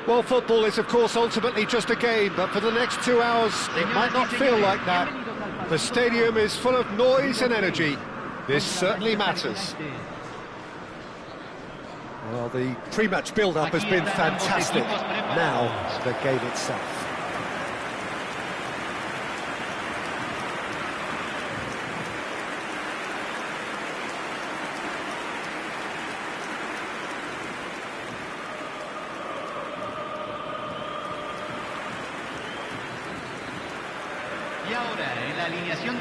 Well, football is, of course, ultimately just a game, but for the next 2 hours, it might not feel like that. The stadium is full of noise and energy. This certainly matters. Well, the pre-match build-up has been fantastic. Now, the game itself.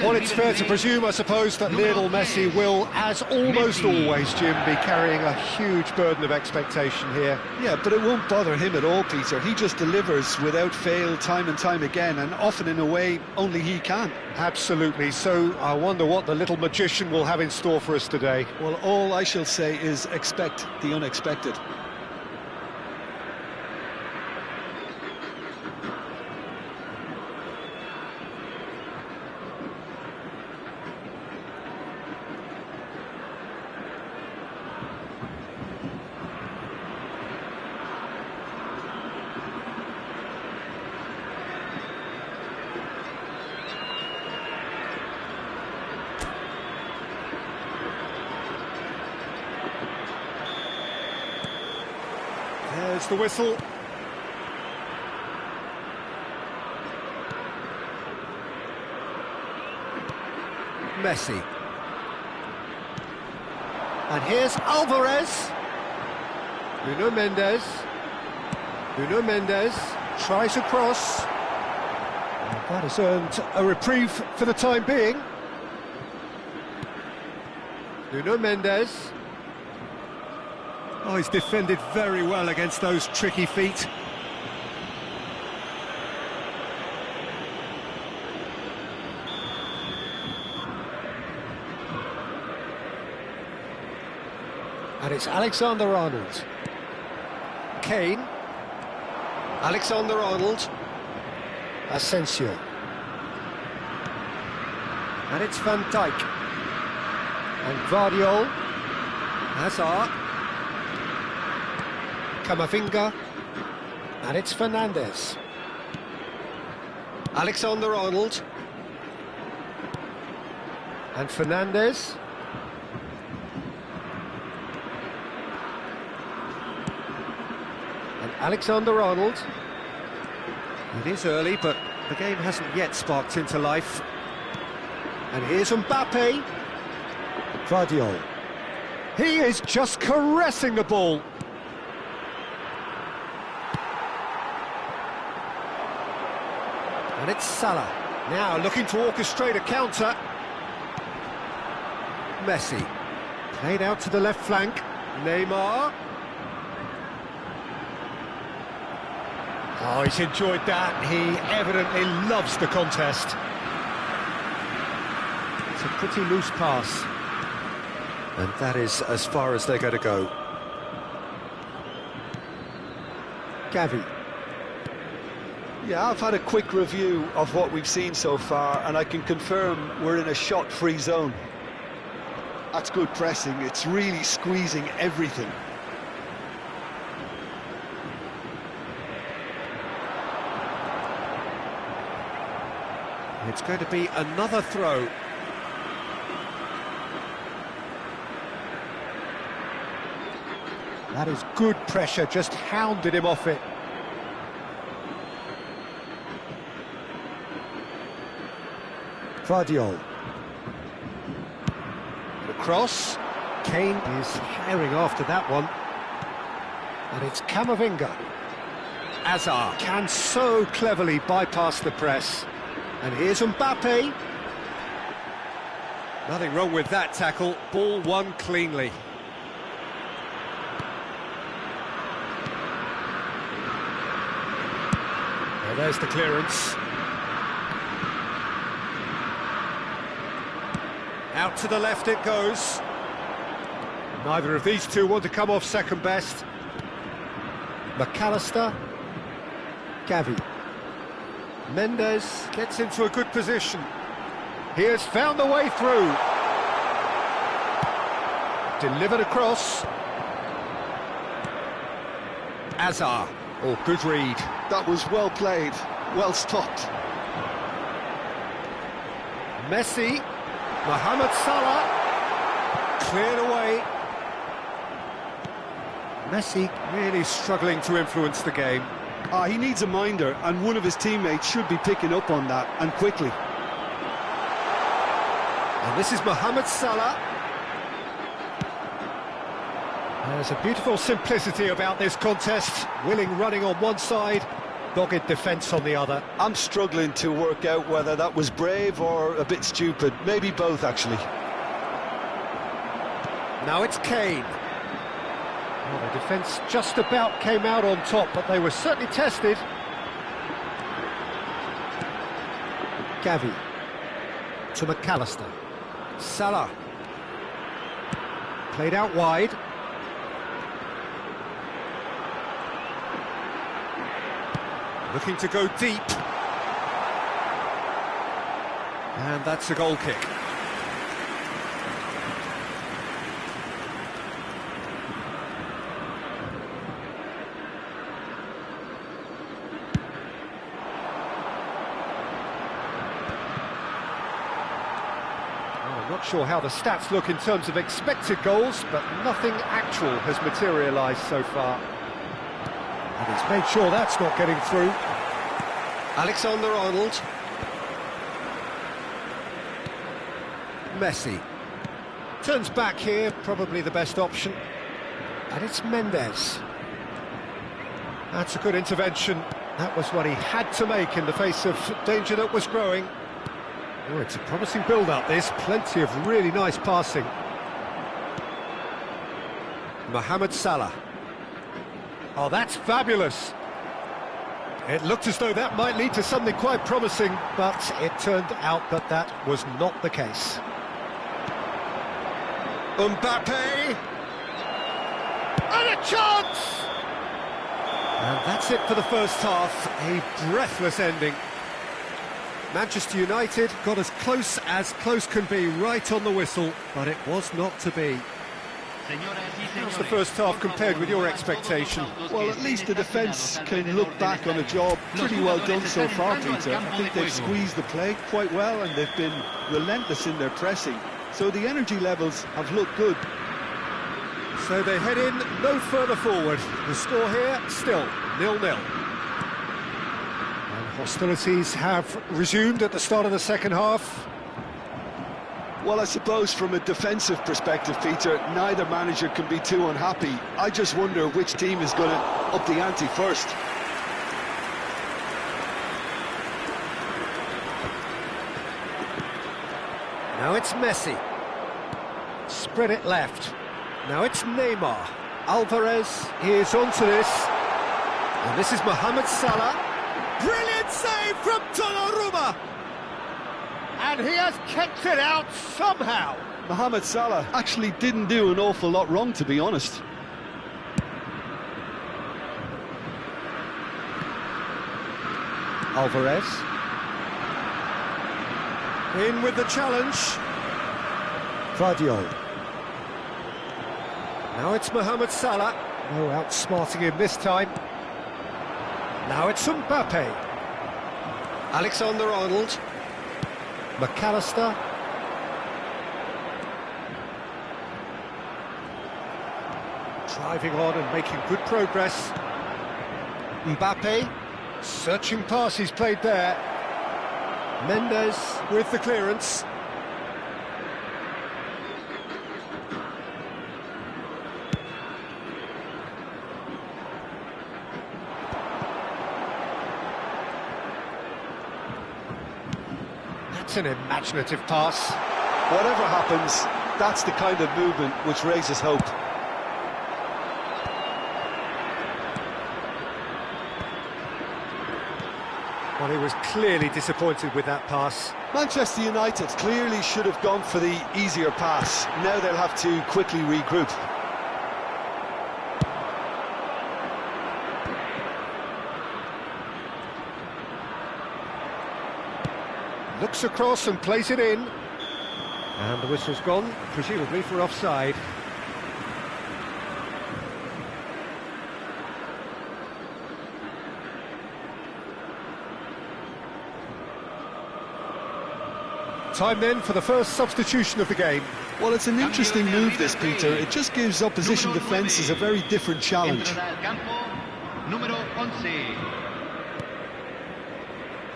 Well, it's fair to presume, I suppose, that Lionel Messi will, as almost always, Jim, be carrying a huge burden of expectation here. Yeah, but it won't bother him at all, Peter. He just delivers without fail time and time again, and often in a way only he can. Absolutely. So I wonder what the little magician will have in store for us today. Well, all I shall say is expect the unexpected. There's the whistle. Messi. And here's Alvarez. Nuno Mendes. Nuno Mendes tries a cross. And that has earned a reprieve for the time being. Nuno Mendes. Oh, he's defended very well against those tricky feet. And it's Alexander-Arnold. Kane. Alexander-Arnold. Asensio. And it's Van Dijk. And Guardiola. Hazard. Camavinga, and it's Fernandes. Alexander-Arnold, and Fernandes. And Alexander-Arnold. It is early, but the game hasn't yet sparked into life. And here's Mbappe. Guardiola. He is just caressing the ball. And it's Salah, now looking to orchestrate a counter. Messi, played out to the left flank. Neymar. Oh, he's enjoyed that. He evidently loves the contest. It's a pretty loose pass. And that is as far as they're going to go. Gavi. Yeah, I've had a quick review of what we've seen so far, and I can confirm we're in a shot-free zone. That's good pressing. It's really squeezing everything. It's going to be another throw. That is good pressure, just hounded him off it. Guardiola. The cross. Kane is herring after that one. And it's Camavinga. Hazard can so cleverly bypass the press. And here's Mbappe. Nothing wrong with that tackle. Ball won cleanly. Well, there's the clearance. Out to the left it goes. Neither of these two want to come off second best. McAllister. Gavi. Mendes gets into a good position. He has found the way through. Delivered across. Hazard. Oh, good read. That was well played, well stopped. Messi, Mohamed Salah, cleared away. Messi really struggling to influence the game. He needs a minder, and one of his teammates should be picking up on that, and quickly. And this is Mohamed Salah. There's a beautiful simplicity about this contest. Willing running on one side, dogged defence on the other. I'm struggling to work out whether that was brave or a bit stupid. Maybe both, actually. Now it's Kane. Well, the defence just about came out on top, but they were certainly tested. Gavi to McAllister. Salah. Played out wide. Looking to go deep. And that's a goal kick. I'm not sure how the stats look in terms of expected goals, but nothing actual has materialised so far. And he's made sure that's not getting through. Alexander-Arnold. Messi. Turns back here, probably the best option. And it's Mendes. That's a good intervention. That was what he had to make in the face of danger that was growing. Oh, it's a promising build-up, this. Plenty of really nice passing. Mohamed Salah. Oh, that's fabulous. It looked as though that might lead to something quite promising, but it turned out that that was not the case. Mbappe! And a chance! And that's it for the first half, a breathless ending. Manchester United got as close can be right on the whistle, but it was not to be. How's the first half compared with your expectation? Well, at least the defence can look back on a job pretty well done so far, Peter. I think they've squeezed the play quite well and they've been relentless in their pressing. So the energy levels have looked good. So they head in no further forward. The score here, still 0-0. And hostilities have resumed at the start of the second half. Well, I suppose from a defensive perspective, Peter, neither manager can be too unhappy. I just wonder which team is going to up the ante first. Now it's Messi. Spread it left. Now it's Neymar. Alvarez is onto this. And this is Mohamed Salah. Brilliant save from Donnarumma. And he has kept it out somehow. Mohamed Salah actually didn't do an awful lot wrong, to be honest. Alvarez. In with the challenge. Guardiola. Now it's Mohamed Salah. No outsmarting him this time. Now it's Mbappe. Alexander-Arnold. McAllister. Driving on and making good progress. Mbappe. Searching pass he's played there. Mendes with the clearance. That's an imaginative pass. Whatever happens, that's the kind of movement which raises hope. Well, he was clearly disappointed with that pass. Manchester United clearly should have gone for the easier pass. Now they'll have to quickly regroup. Looks across and plays it in. And the whistle's gone, presumably for offside. Time then for the first substitution of the game. Well, it's an interesting move, this, Peter. It just gives opposition defences a very different challenge.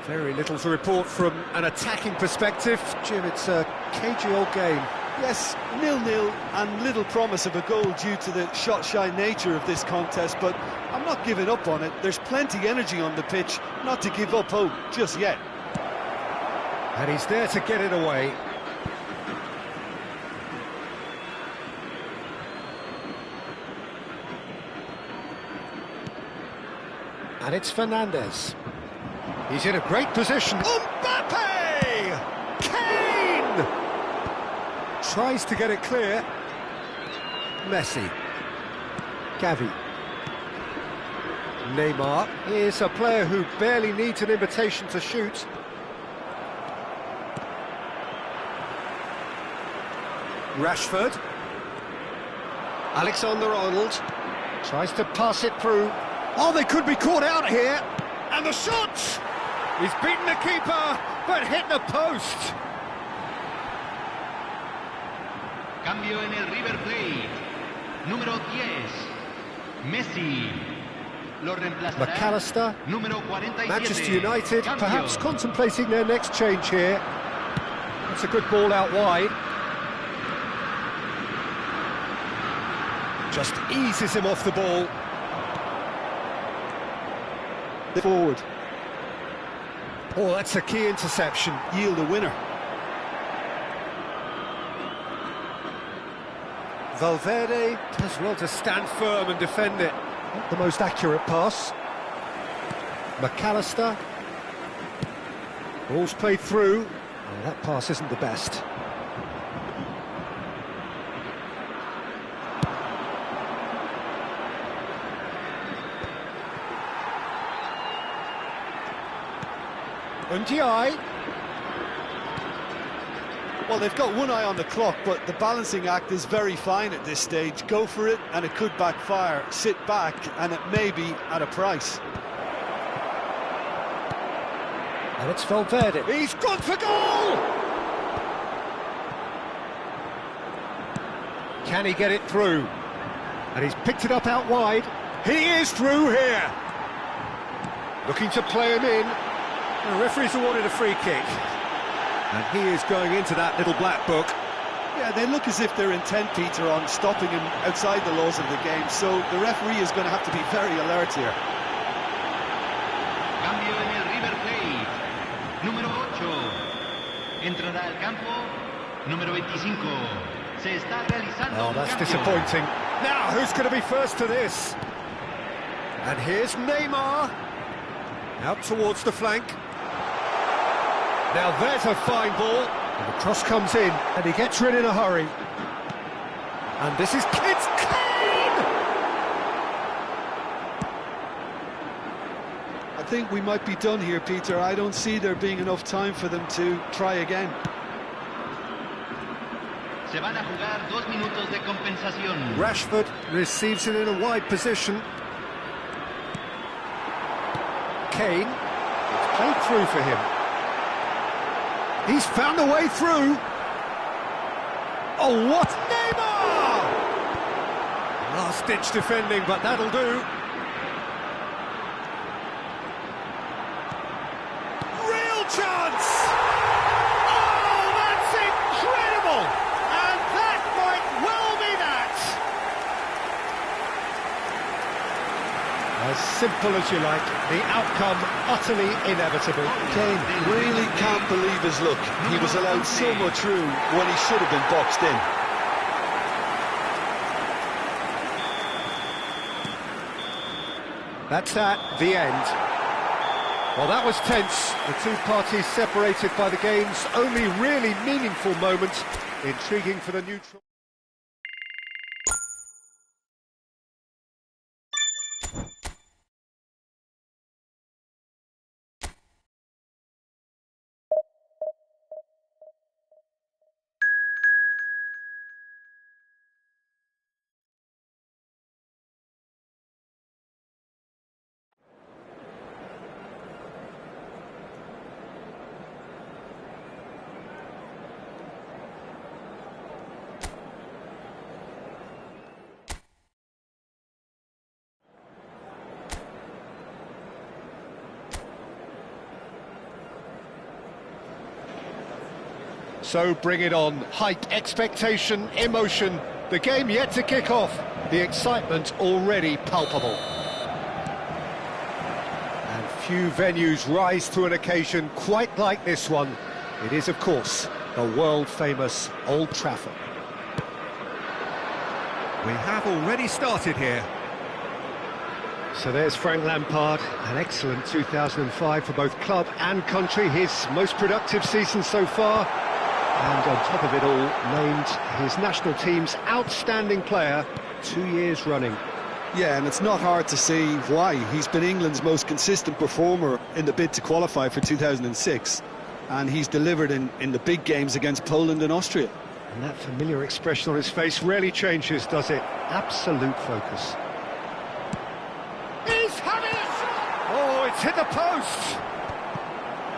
Very little to report from an attacking perspective. Jim, it's a cagey old game. Yes, 0-0 and little promise of a goal due to the shot-shy nature of this contest, but I'm not giving up on it. There's plenty energy on the pitch, not to give up hope just yet. And he's there to get it away. And it's Fernandes. He's in a great position. Mbappe! Kane! Tries to get it clear. Messi. Gavi. Neymar is a player who barely needs an invitation to shoot. Rashford. Alexander-Arnold tries to pass it through. Oh, they could be caught out here. And the shot! He's beaten the keeper, but hit the post. Cambio en el River Plate. Número 10. Messi. Lo reemplazará. McAllister. Número 47. Manchester United, Cambio. perhaps contemplating their next change here. It's a good ball out wide. Just eases him off the ball. Forward. Oh, that's a key interception. Yield a winner. Valverde does well to stand firm and defend it. Not the most accurate pass. McAllister. Ball's played through. Oh, that pass isn't the best. Ndiaye. Well, they've got one eye on the clock, but the balancing act is very fine at this stage. Go for it, and it could backfire. Sit back, and it may be at a price. And it's Valverde. He's gone for goal! Can he get it through? And he's picked it up out wide. He is through here. Looking to play him in. The referee's awarded a free kick. And he is going into that little black book. Yeah, they look as if they're intent, Peter, on stopping him outside the laws of the game, so the referee is going to have to be very alert here. Cambio en el River Plate. Número 8. Entrará al campo. Número 25. Se está realizando Oh, un that's cambio. disappointing. Now, who's going to be first to this? And here's Neymar. Out towards the flank. Now there's a fine ball. And the cross comes in, and he gets rid in a hurry. And this is Kids Kane! I think we might be done here, Peter. I don't see there being enough time for them to try again. Se van a jugar 2 minutos de compensación. Rashford receives it in a wide position. Kane, it's played through for him. He's found a way through. Oh, what? Neymar! Last-ditch defending, but that'll do. Real chance! Oh, that's incredible! And that might well be that! As simple as you like, the outcome utterly inevitable. Kane really can't believe his luck. He was allowed so much room when he should have been boxed in. That's that, the end. Well, that was tense. The two parties separated by the game's only really meaningful moment. Intriguing for the neutral. So bring it on. Hype, expectation, emotion. The game yet to kick off. The excitement already palpable. And few venues rise to an occasion quite like this one. It is, of course, the world-famous Old Trafford. We have already started here. So there's Frank Lampard, an excellent 2005 for both club and country, his most productive season so far. And on top of it all, named his national team's outstanding player 2 years running. Yeah, and it's not hard to see why. He's been England's most consistent performer in the bid to qualify for 2006. And he's delivered in the big games against Poland and Austria. And that familiar expression on his face rarely changes, does it? Absolute focus. He's having a shot! Oh, it's hit the post!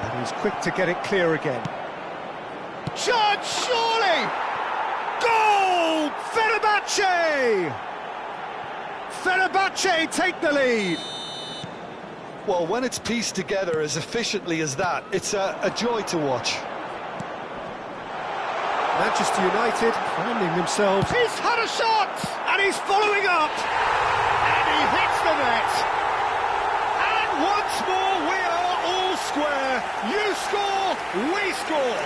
And he's quick to get it clear again. Shot, surely! Goal! Fenerbahce! Fenerbahce take the lead! Well, when it's pieced together as efficiently as that, it's a joy to watch. Manchester United finding themselves. He's had a shot! And he's following up! And he hits the net! And once more we are all square. You score, we score!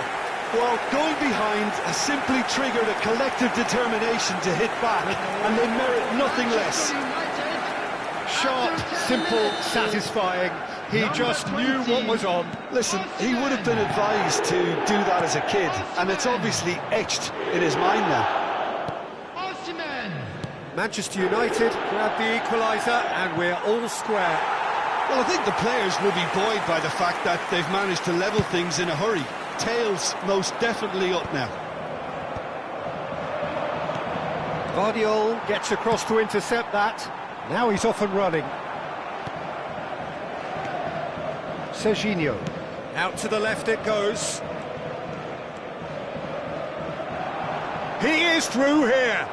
Well, going behind has simply triggered a collective determination to hit back, and they merit nothing less. Sharp, simple, satisfying. He just knew what was on. Listen, he would have been advised to do that as a kid, and it's obviously etched in his mind now. Manchester United grab the equaliser, and we're all square. Well, I think the players will be buoyed by the fact that they've managed to level things in a hurry. Tails most definitely up now. Guardiola gets across to intercept that. Now he's off and running. Serginho. Out to the left it goes. He is through here.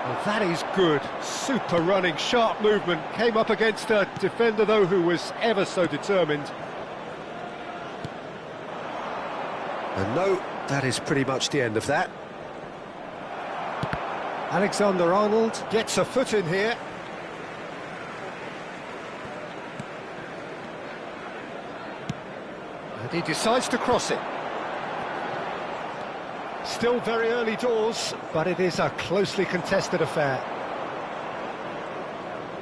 Well, that is good. Super running, sharp movement. Came up against a defender, though, who was ever so determined. And no, that is pretty much the end of that. Alexander-Arnold gets a foot in here. And he decides to cross it. Still very early doors, but it is a closely contested affair.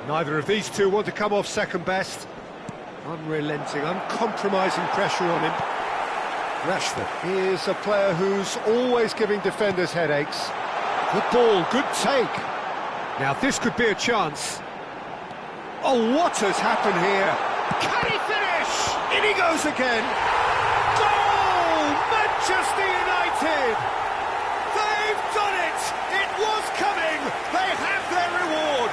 Neither of these two want to come off second best. Unrelenting, uncompromising pressure on him. Rashford, he is a player who's always giving defenders headaches. Good ball, good take. Now this could be a chance. Oh, what has happened here? Can he finish? In he goes again. Goal! Manchester United! They've done it! It was coming! They have their reward!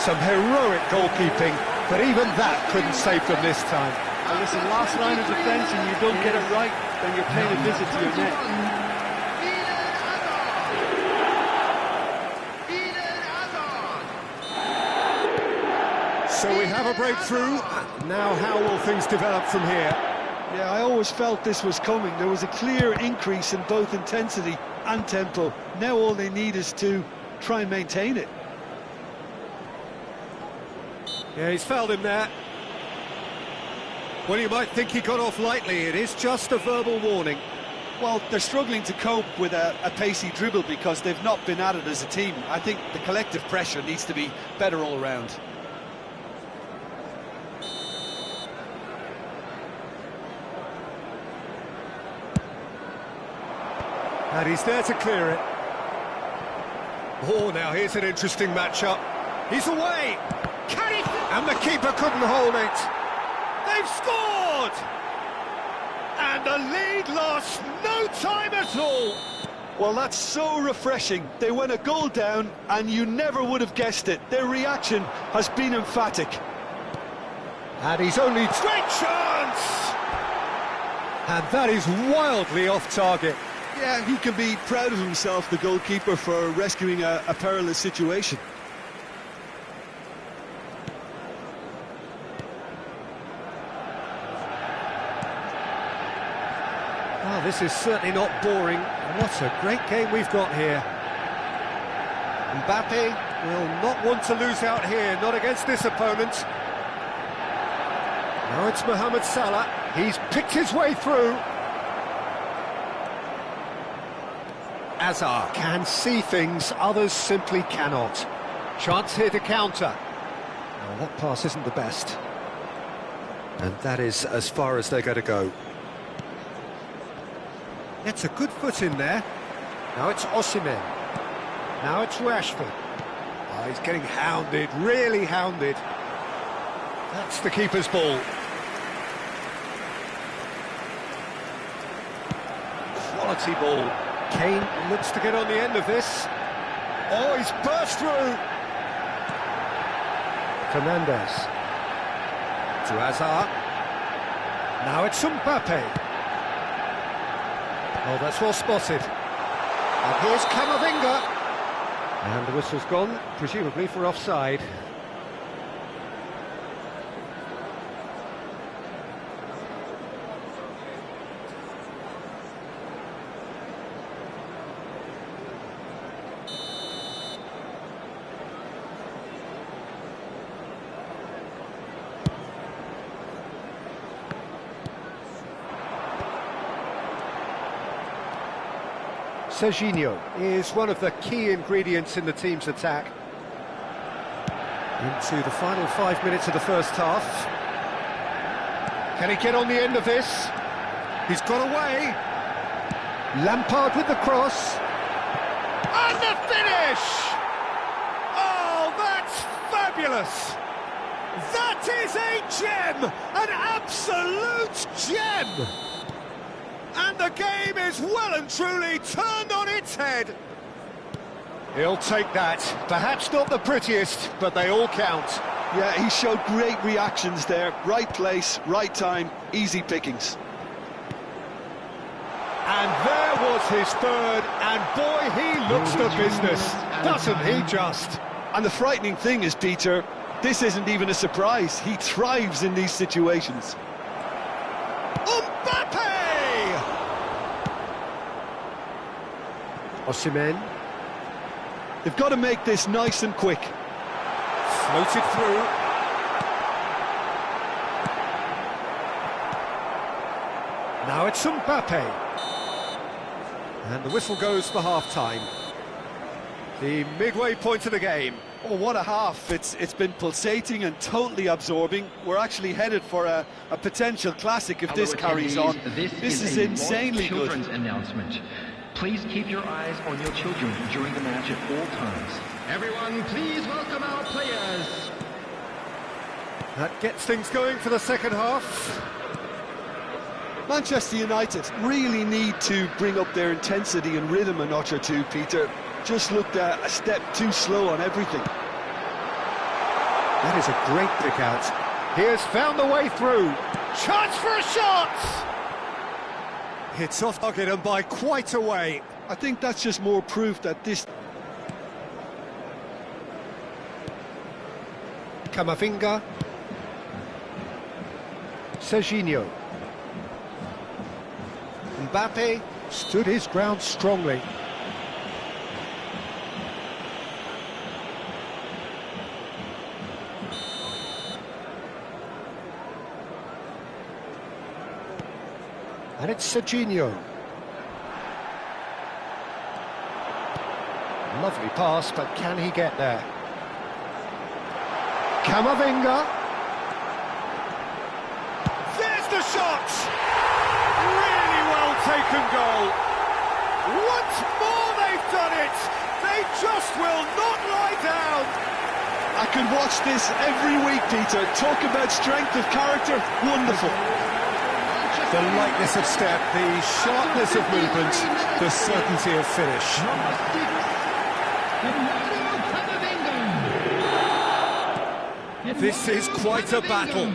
Some heroic goalkeeping, but even that couldn't save them this time. Well, listen, last line of defence and you don't get it right, then you're paying a visit to your net. So we have a breakthrough. Now how will things develop from here? Yeah, I always felt this was coming. There was a clear increase in both intensity and tempo. Now all they need is to try and maintain it. Yeah, he's fouled him there. Well, you might think he got off lightly. It is just a verbal warning. Well, they're struggling to cope with a pacey dribble because they've not been at it as a team. I think the collective pressure needs to be better all round. And he's there to clear it. Oh, now here's an interesting matchup. He's away! Can he? And the keeper couldn't hold it. They've scored! And the lead lost no time at all. Well, that's so refreshing. They went a goal down, and you never would have guessed it. Their reaction has been emphatic. And he's only... Great chance! And that is wildly off target. Yeah, he can be proud of himself, the goalkeeper, for rescuing a perilous situation. This is certainly not boring. What a great game we've got here. Mbappe will not want to lose out here, not against this opponent. Now it's Mohamed Salah. He's picked his way through. Hazard can see things others simply cannot. Chance here to counter. Well, that pass isn't the best. And that is as far as they're going to go. It's a good foot in there. Now it's Osimhen. Now it's Rashford. Oh, he's getting hounded, really hounded. That's the keeper's ball. Quality ball. Kane looks to get on the end of this. Oh, he's burst through. Fernandes. To Hazard. Now it's Mbappe. Oh, that's well spotted. And here's Camavinga. And the whistle's gone, presumably for offside. Serginho is one of the key ingredients in the team's attack. Into the final 5 minutes of the first half. Can he get on the end of this? He's got away. Lampard with the cross. And the finish! Oh, that's fabulous! That is a gem! An absolute gem! And the game is well and truly turned on its head. He'll take that. Perhaps not the prettiest, but they all count. Yeah, he showed great reactions there. Right place, right time, easy pickings. And there was his third, and boy, he looks the business, doesn't he just? And the frightening thing is, Peter, this isn't even a surprise. He thrives in these situations. Mbappe! Osimhen. They've got to make this nice and quick. Floated through. Now it's Mbappe. And the whistle goes for half-time. The midway point of the game. Oh, what a half. It's been pulsating and totally absorbing. We're actually headed for a potential classic if this carries on. This is insanely good. Children's announcement. Please keep your eyes on your children during the match at all times. Everyone, please welcome our players. That gets things going for the second half. Manchester United really need to bring up their intensity and rhythm a notch or two, Peter. Just looked a step too slow on everything. That is a great pick out. He has found the way through. Chance for a shot! It's off target and by quite a way. I think that's just more proof that this... Camavinga. Serginho. Mbappe stood his ground strongly. And it's Serginho. Lovely pass, but can he get there? Camavinga. There's the shot! Really well taken goal. Once more they've done it. They just will not lie down. I could watch this every week, Peter. Talk about strength of character. Wonderful. The lightness of step, the sharpness of movement, the certainty of finish. This is quite a battle.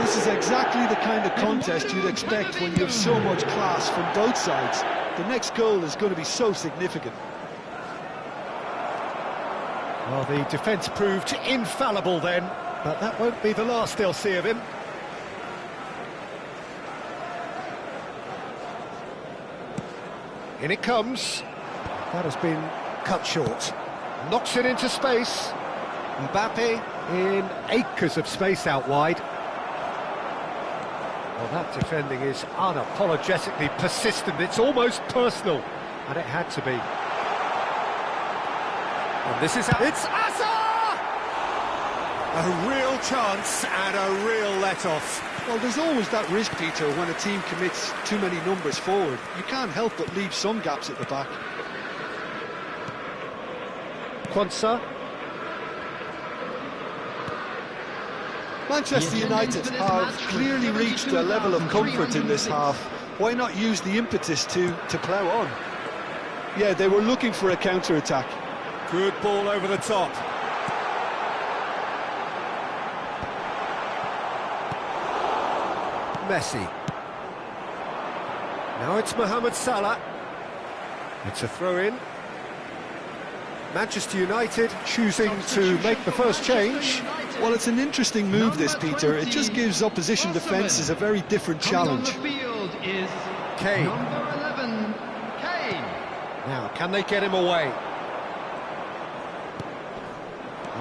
This is exactly the kind of contest you'd expect when you have so much class from both sides. The next goal is going to be so significant. Well, the defence proved infallible then, but that won't be the last they'll see of him. In it comes. That has been cut short. Knocks it into space. Mbappe in acres of space out wide. Well, that defending is unapologetically persistent. It's almost personal, and it had to be. And this is how... It's Hazard! A real chance and a real let-off. Well, there's always that risk, Peter, when a team commits too many numbers forward. You can't help but leave some gaps at the back. Quansah. Manchester United have clearly reached a level of comfort in this half. Why not use the impetus to plough on? Yeah, they were looking for a counter-attack. Good ball over the top. Messi. Now it's Mohamed Salah. It's a throw-in. Manchester United choosing to make the first change. Well, it's an interesting move, this, Peter. It just gives opposition defences a very different challenge. Kane. Number 11, Kane. Now, can they get him away?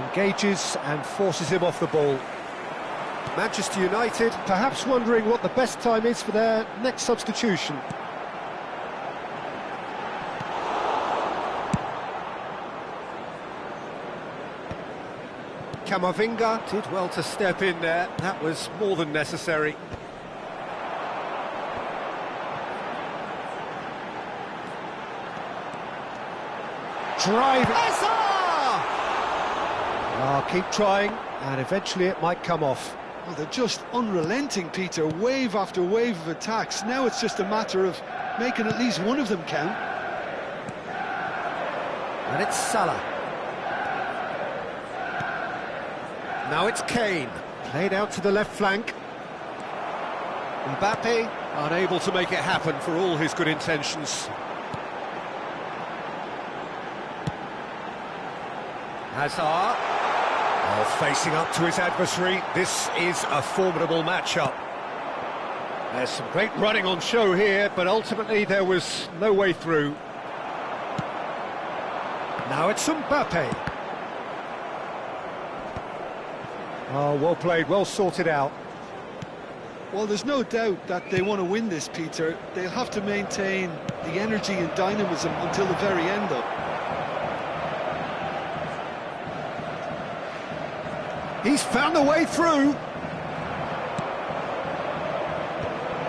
Engages and forces him off the ball. Manchester United perhaps wondering what the best time is for their next substitution. Camavinga did well to step in there. That was more than necessary. Drive. Keep trying, and eventually it might come off. Well, they're just unrelenting, Peter. Wave after wave of attacks. Now it's just a matter of making at least one of them count. And it's Salah. Now it's Kane. Played out to the left flank. Mbappe unable to make it happen for all his good intentions. Hazard. Oh, facing up to his adversary. This is a formidable matchup. There's some great running on show here, but ultimately there was no way through. Now it's Mbappe. Oh, well played, well sorted out. Well, there's no doubt that they want to win this, Peter. They'll have to maintain the energy and dynamism until the very end, though. He's found a way through.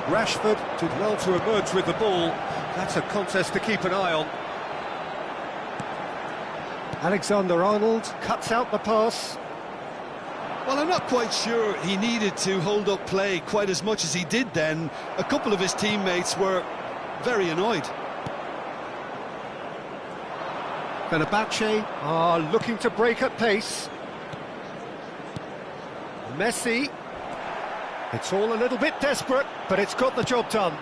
Rashford did well to emerge with the ball. That's a contest to keep an eye on. Alexander-Arnold cuts out the pass. Well, I'm not quite sure he needed to hold up play quite as much as he did then. A couple of his teammates were very annoyed. Fenerbahce are looking to break at pace. Messi. It's all a little bit desperate, but it's got the job done.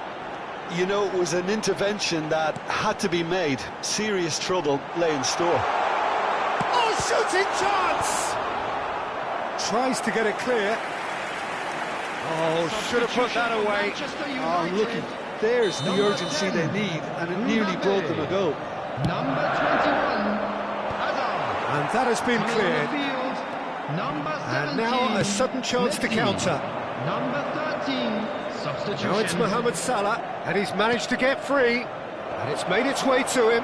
You know, it was an intervention that had to be made. Serious trouble lay in store. Oh, shooting chance! Tries to get it clear. Oh, should have put that away. Oh, looking, there's the urgency they need, and it nearly brought them a goal. Number 21, Hazard. And that has been cleared. Number 17, And now a sudden chance to counter. Number 13, substitution. Now it's Mohamed Salah, and he's managed to get free. And it's made its way to him.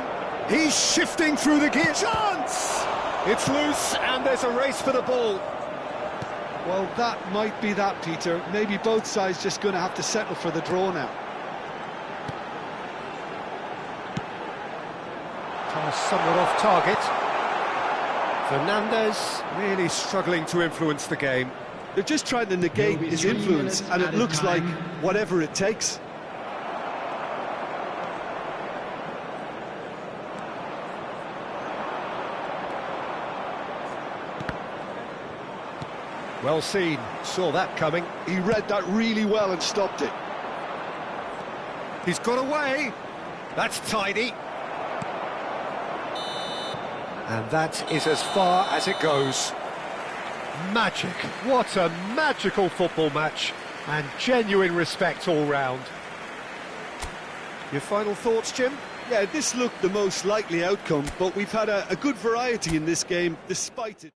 He's shifting through the gear. Chance! It's loose, and there's a race for the ball. Well, that might be that, Peter. Maybe both sides just going to have to settle for the draw now. Somewhat off target. Fernandes really struggling to influence the game. They're just trying to negate his influence, and it looks like whatever it takes. Well seen, saw that coming. He read that really well and stopped it. He's got away. That's tidy. And that is as far as it goes. Magic. What a magical football match. And genuine respect all round. Your final thoughts, Jim? Yeah, this looked the most likely outcome, but we've had a good variety in this game, despite it.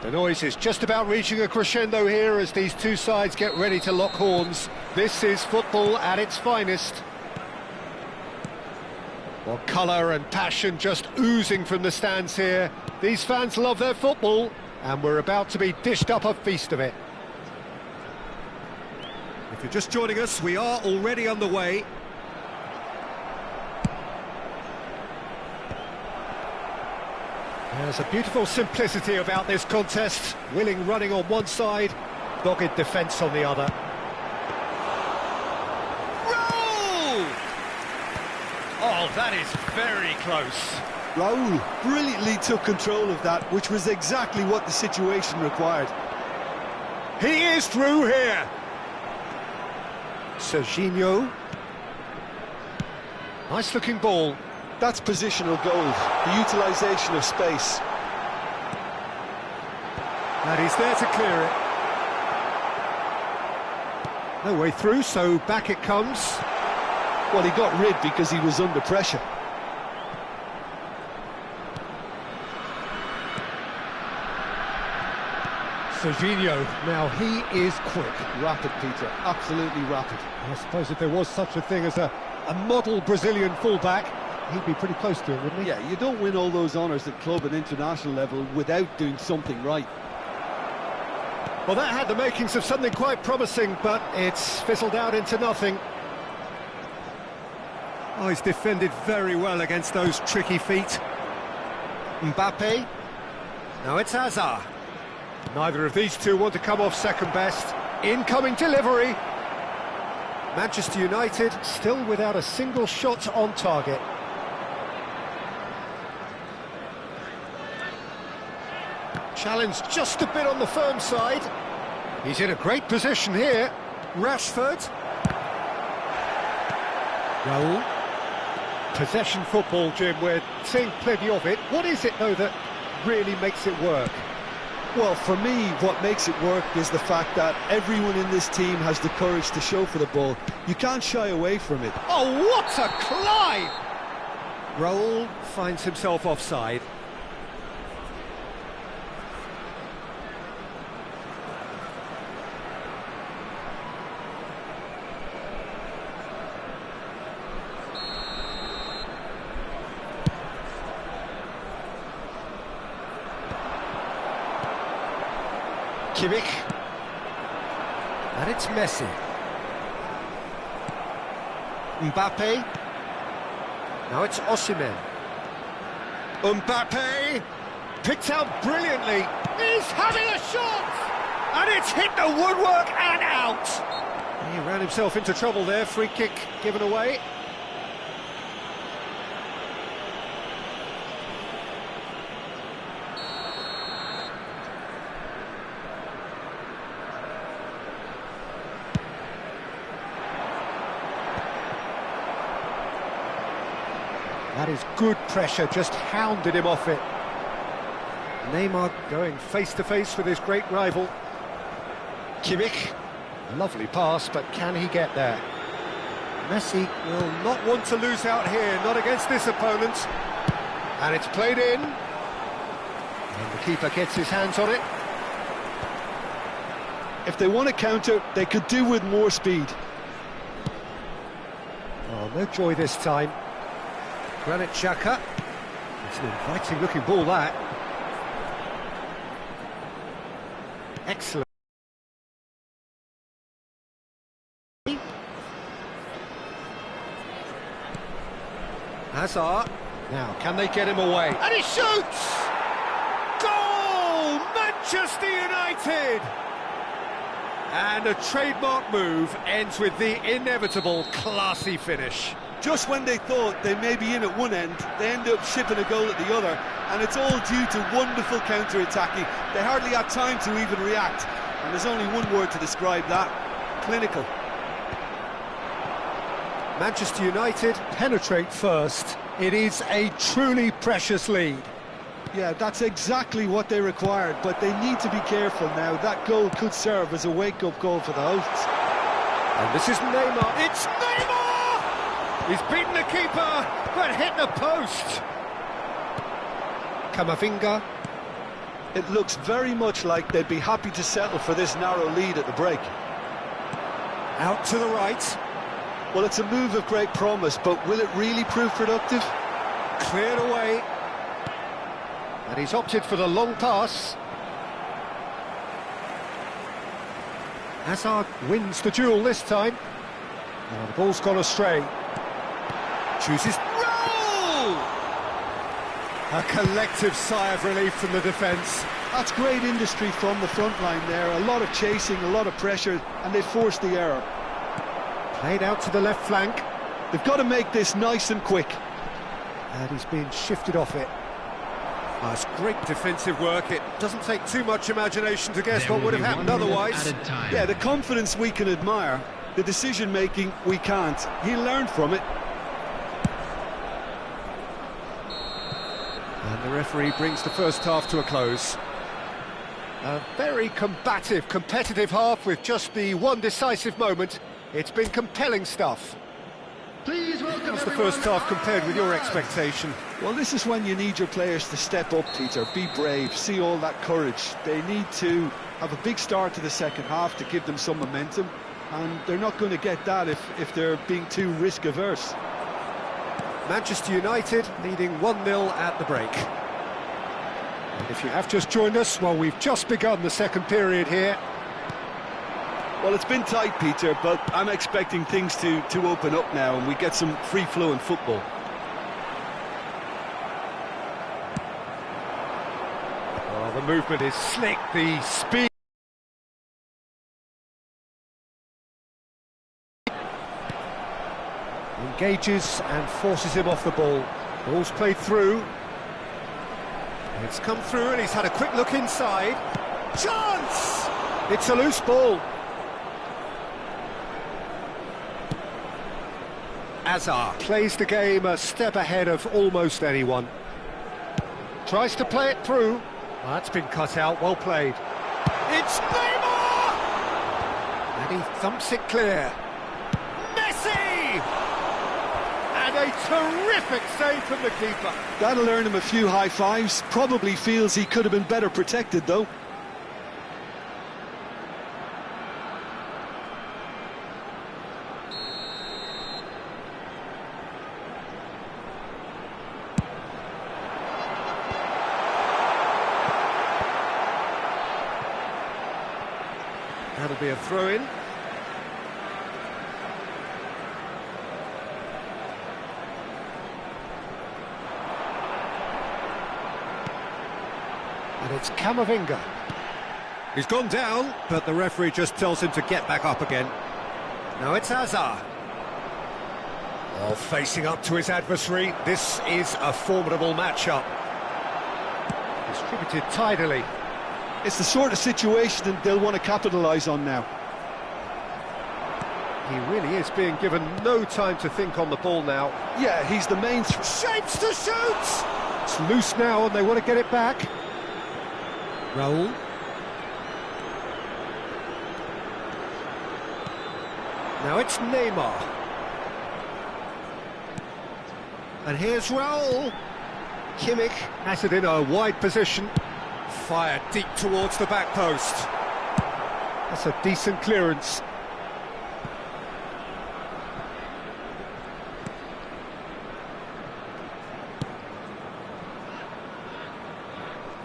The noise is just about reaching a crescendo here as these two sides get ready to lock horns. This is football at its finest. Well, colour and passion just oozing from the stands here. These fans love their football, and we're about to be dished up a feast of it. If you're just joining us, we are already underway. There's a beautiful simplicity about this contest. Willing running on one side, dogged defence on the other. Roll! Oh, that is very close. Raul brilliantly took control of that, which was exactly what the situation required. He is through here. Serginho. Nice looking ball. That's positional gold, the utilisation of space. And he's there to clear it. No way through, so back it comes. Well, he got rid because he was under pressure. Serginho, now he is quick. Rapid, Peter, absolutely rapid. I suppose if there was such a thing as a model Brazilian fullback, he'd be pretty close to it, wouldn't he? Yeah, you don't win all those honours at club and international level without doing something right. Well, that had the makings of something quite promising, but it's fizzled out into nothing. Oh, he's defended very well against those tricky feet. Mbappe. Now it's Hazard. Neither of these two want to come off second best. Incoming delivery. Manchester United still without a single shot on target. Challenge just a bit on the firm side. He's in a great position here. Rashford. Raul. Possession football, Jim, we're seeing plenty of it. What is it, though, that really makes it work? Well, for me, what makes it work is the fact that everyone in this team has the courage to show for the ball. You can't shy away from it. Oh, what a climb! Raul finds himself offside. Kimmich. And it's Messi. Mbappe. Now it's Osimhen. Mbappe. Picked out brilliantly. He's having a shot! And it's hit the woodwork and out! He ran himself into trouble there. Free kick given away. That is good pressure, just hounded him off it. Neymar going face-to-face with his great rival. Kimmich, lovely pass, but can he get there? Messi will not want to lose out here, not against this opponent. And it's played in. And the keeper gets his hands on it. If they want to counter, they could do with more speed. Oh, no joy this time. Granit Xhaka. It's an inviting looking ball, that. Excellent. Hazard. Now, can they get him away? And he shoots! Goal! Manchester United! And a trademark move ends with the inevitable classy finish. Just when they thought they may be in at one end, they end up shipping a goal at the other, and it's all due to wonderful counter-attacking. They hardly had time to even react, and there's only one word to describe that: clinical. Manchester United penetrate first. It is a truly precious lead. Yeah, that's exactly what they required, but they need to be careful now. That goal could serve as a wake-up call for the hosts. And this is Neymar. It's Neymar! He's beaten the keeper, but hit the post. Camavinga. It looks very much like they'd be happy to settle for this narrow lead at the break. Out to the right. Well, it's a move of great promise, but will it really prove productive? Cleared away. And he's opted for the long pass. Hazard wins the duel this time. Now the ball's gone astray. Chooses roll! A collective sigh of relief from the defence. That's great industry from the front line there. A lot of chasing, a lot of pressure, and they forced the error. Played out to the left flank. They've got to make this nice and quick. And he's being shifted off it. Oh, it's great defensive work. It doesn't take too much imagination to guess what would have happened otherwise. Yeah, the confidence we can admire, the decision-making we can't. He learned from it. And the referee brings the first half to a close. A very combative, competitive half with just the one decisive moment. It's been compelling stuff. Please welcome How's the first half compared with your expectation? Well, this is when you need your players to step up, Peter. Be brave, see all that courage. They need to have a big start to the second half to give them some momentum, and they're not going to get that if they're being too risk-averse. Manchester United leading 1-0 at the break. And if you have just joined us, well, we've just begun the second period here. Well, it's been tight, Peter, but I'm expecting things to open up now and we get some free-flowing football. Well, the movement is slick, the speed. Engages and forces him off the ball. Ball's played through. It's come through and he's had a quick look inside. Chance! It's a loose ball. Hazard plays the game a step ahead of almost anyone. Tries to play it through. Well, that's been cut out, well played. It's Neymar! And he thumps it clear. Messi! And a terrific save from the keeper. That'll earn him a few high fives. Probably feels he could have been better protected, though. That'll be a throw-in. And it's Camavinga. He's gone down, but the referee just tells him to get back up again. Now it's Hazard. Oh, facing up to his adversary. This is a formidable matchup. Distributed tidily. It's the sort of situation that they'll want to capitalise on now. He really is being given no time to think on the ball now. Yeah, he's the main... Shapes to shoot! It's loose now and they want to get it back. Raul. Now it's Neymar. And here's Raul. Kimmich has it in a wide position. Fired deep towards the back post. That's a decent clearance.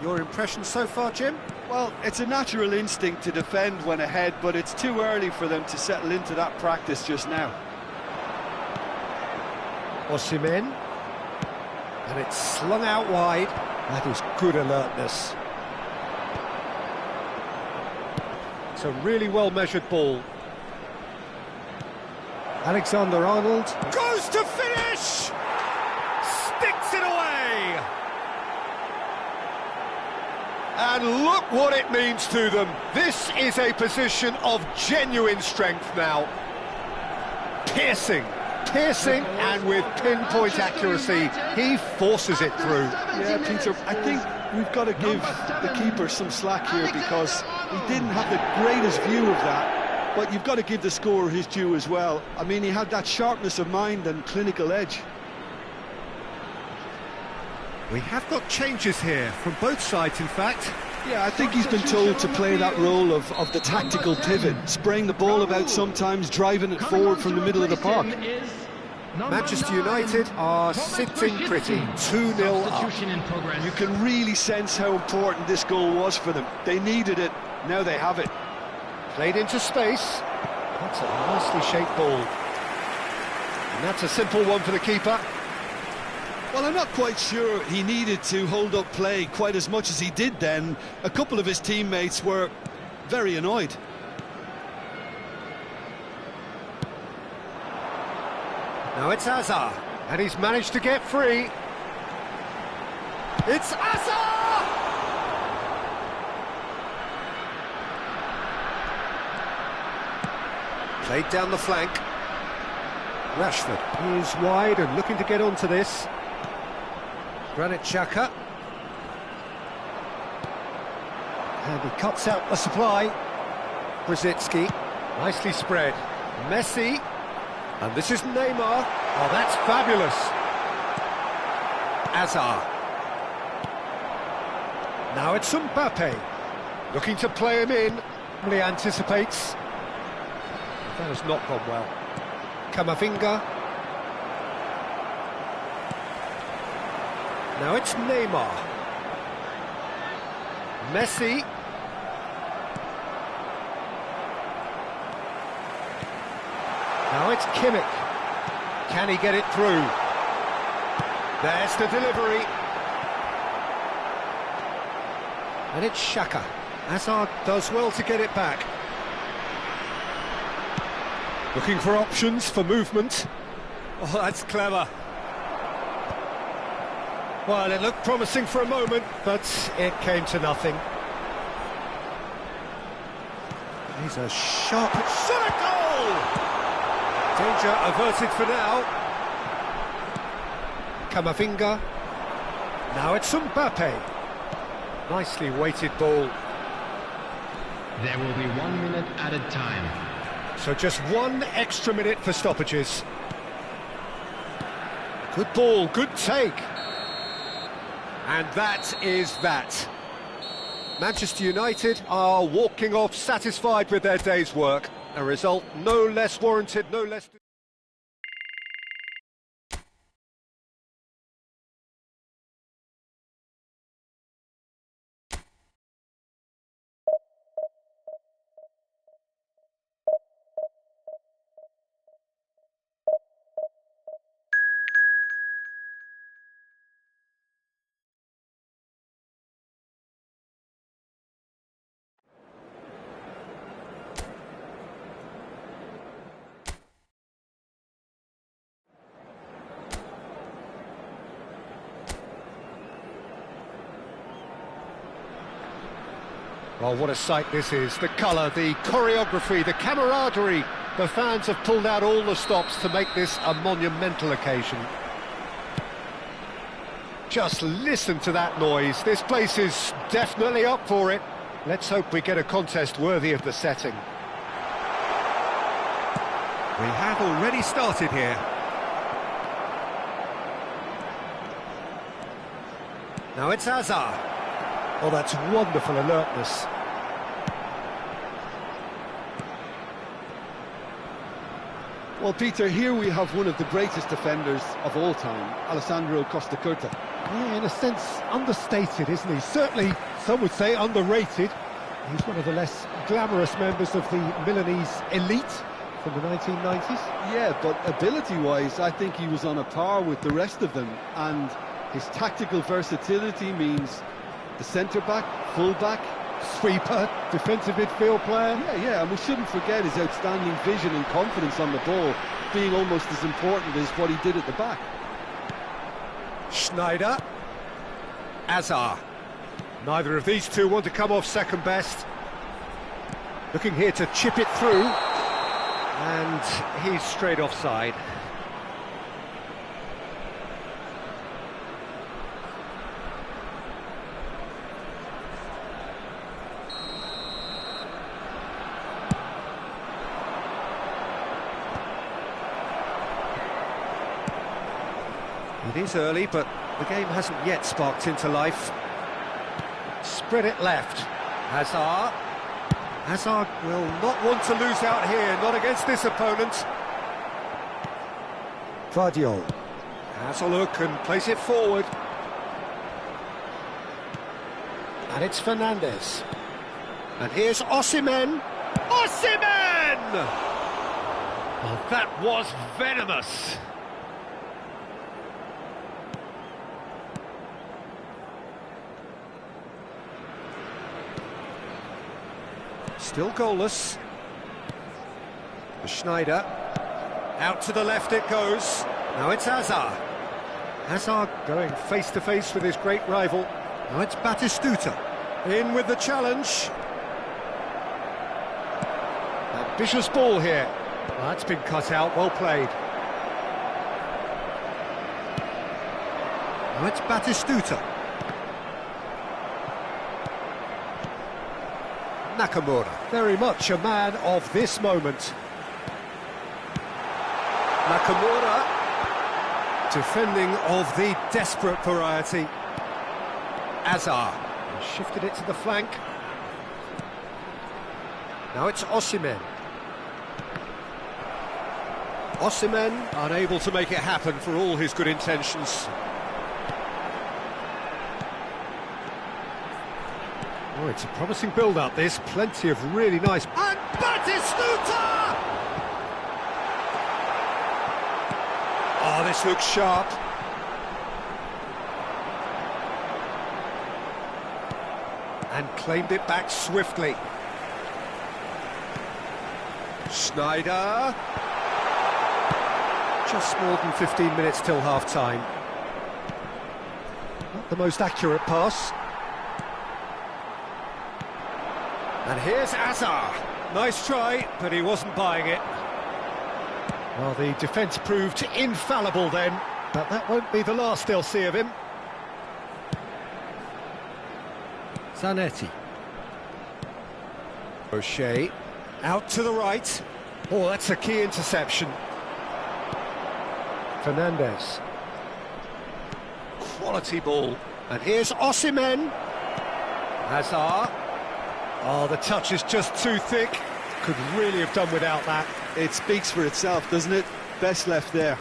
Your impression so far, Jim? Well, it's a natural instinct to defend when ahead, but it's too early for them to settle into that practice just now. Osimhen. And it's slung out wide. That is good alertness. It's a really well-measured ball. Alexander-Arnold goes to finish! Sticks it away! And look what it means to them. This is a position of genuine strength now. Piercing, and with pinpoint accuracy, he forces it through. Yeah, Peter, I think we've got to give the keeper some slack here because he didn't have the greatest view of that, but you've got to give the scorer his due as well. I mean, he had that sharpness of mind and clinical edge. We have got changes here, from both sides in fact. Yeah, I think he's been told to play that role of the tactical pivot, spraying the ball about sometimes, driving it forward from the middle of the park. Manchester United are sitting pretty, 2-0 up. You can really sense how important this goal was for them. They needed it, now they have it. Played into space. That's a nicely shaped ball. And that's a simple one for the keeper. Well, I'm not quite sure he needed to hold up play quite as much as he did then. A couple of his teammates were very annoyed. Now it's Hazard, and he's managed to get free. It's Hazard! Played down the flank. Rashford is wide and looking to get onto this. Granit Xhaka. And he cuts out the supply. Brzezinski, nicely spread. Messi. And this is Neymar. Oh, that's fabulous. Hazard. Now it's Mbappe. Looking to play him in. He anticipates. That has not gone well. Camavinga. Now it's Neymar. Messi. Now it's Kimmich. Can he get it through? There's the delivery. And it's Xhaka. Hazard does well to get it back. Looking for options for movement. Oh, that's clever. Well, it looked promising for a moment, but it came to nothing. He's a sharp shot at goal! Danger averted for now. Camavinga. Now it's Mbappe. Nicely weighted ball. There will be 1 minute added time. So just 1 extra minute for stoppages. Good ball, good take. And that is that. Manchester United are walking off satisfied with their day's work. A result no less warranted, no less... Well, what a sight this is. The colour, the choreography, the camaraderie. The fans have pulled out all the stops to make this a monumental occasion. Just listen to that noise. This place is definitely up for it. Let's hope we get a contest worthy of the setting. We have already started here. Now it's Hazard. Oh, that's wonderful alertness. Well, Peter, here we have one of the greatest defenders of all time, Alessandro Costa Curta. Yeah, in a sense, understated, isn't he? Certainly, some would say underrated. He's one of the less glamorous members of the Milanese elite from the 1990s. Yeah, but ability-wise, I think he was on a par with the rest of them, and his tactical versatility means the centre-back, full-back, Sweeper, defensive midfield player. Yeah, and we shouldn't forget his outstanding vision and confidence on the ball, being almost as important as what he did at the back. Schneider. Azar. Neither of these two want to come off second best. Looking here to chip it through. And he's straight offside. It is early, but the game hasn't yet sparked into life. Spread it left. Hazard. Hazard will not want to lose out here, not against this opponent. Guardiola has a look and plays it forward. And it's Fernandes. And here's Osimhen. Osimhen! Oh, that was venomous. Still goalless. Schneider. Out to the left it goes. Now it's Hazard. Hazard going face to face with his great rival. Now it's Batistuta. In with the challenge. Ambitious ball here. Well, that's been cut out, well played. Now it's Batistuta. Nakamura, very much a man of this moment. Nakamura, defending of the desperate variety. Azar, shifted it to the flank. Now it's Osimhen. Osimhen, unable to make it happen for all his good intentions. Oh, it's a promising build-up, this. Plenty of really nice... And Batistuta! Oh, this looks sharp. And claimed it back swiftly. Schneider. Just more than 15 minutes till half-time. Not the most accurate pass. And here's Azar. Nice try, but he wasn't buying it. Well, the defence proved infallible then, but that won't be the last they'll see of him. Zanetti. O'Shea. Out to the right. Oh, that's a key interception. Fernandes. Quality ball. And here's Osimhen. Hazard. Oh, the touch is just too thick. Could really have done without that. It speaks for itself, doesn't it? Best left there.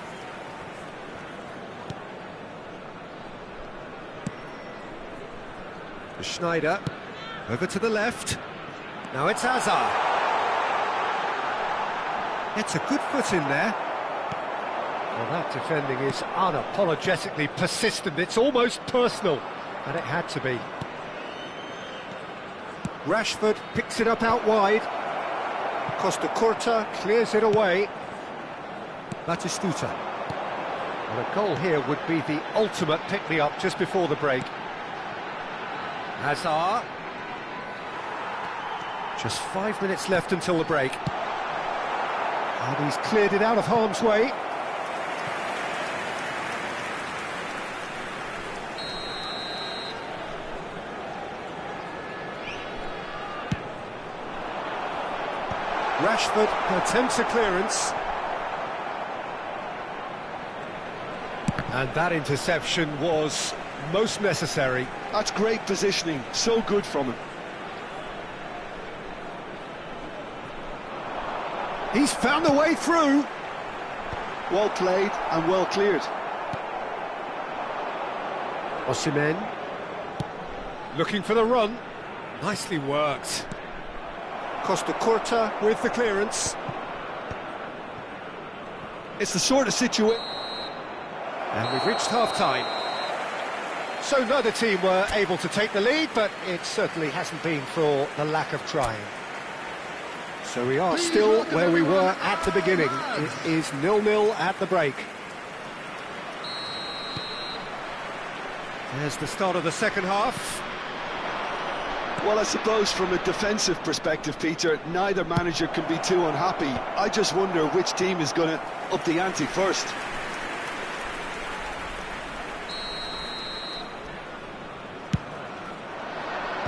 Schneider. Over to the left. Now it's Hazard. It's a good foot in there. Well, that defending is unapologetically persistent. It's almost personal, and it had to be. Rashford picks it up out wide. Costa Curta clears it away. Batistuta. Well, a goal here would be the ultimate pick-me-up just before the break. Hazard. Just 5 minutes left until the break. And he's cleared it out of harm's way. Rashford attempts a clearance. And that interception was most necessary. That's great positioning, so good from him. He's found a way through. Well played and well cleared. Osimhen. Looking for the run. Nicely worked. Costa Curta with the clearance. It's the sort of situation... And we've reached half-time. So neither team were able to take the lead, but it certainly hasn't been for the lack of trying. So we are still where we were at the beginning. It is 0-0 at the break. There's the start of the second half. Well, I suppose from a defensive perspective, Peter, neither manager can be too unhappy. I just wonder which team is going to up the ante first.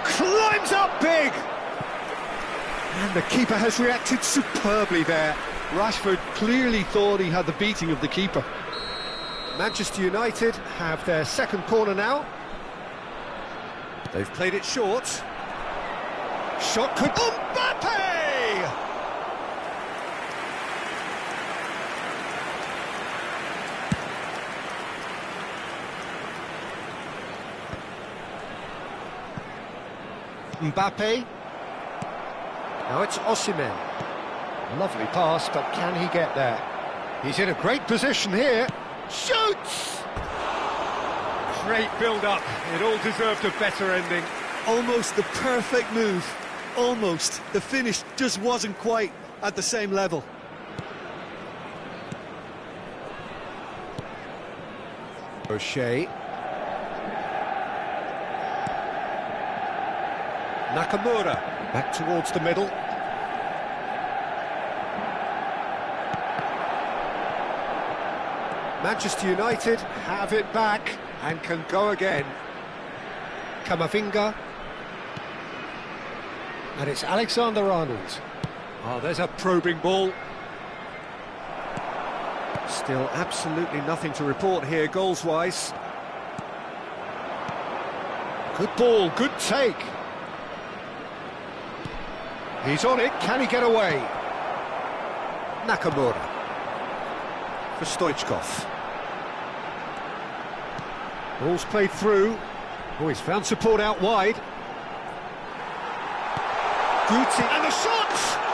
Climbs up big! And the keeper has reacted superbly there. Rashford clearly thought he had the beating of the keeper. Manchester United have their second corner now. They've played it short. Shot could... Mbappe! Mbappe. Now it's Osimhen. Lovely pass, but can he get there? He's in a great position here. Shoots! Great build-up. It all deserved a better ending. Almost the perfect move. Almost. The finish just wasn't quite at the same level. O'Shea. Nakamura. Back towards the middle. Manchester United have it back and can go again. Camavinga. And it's Alexander-Arnold. Oh, there's a probing ball. Still absolutely nothing to report here, goals-wise. Good ball, good take. He's on it, can he get away? Nakamura. For Stoichkov. Ball's played through. Oh, he's found support out wide. Guti, and the shot!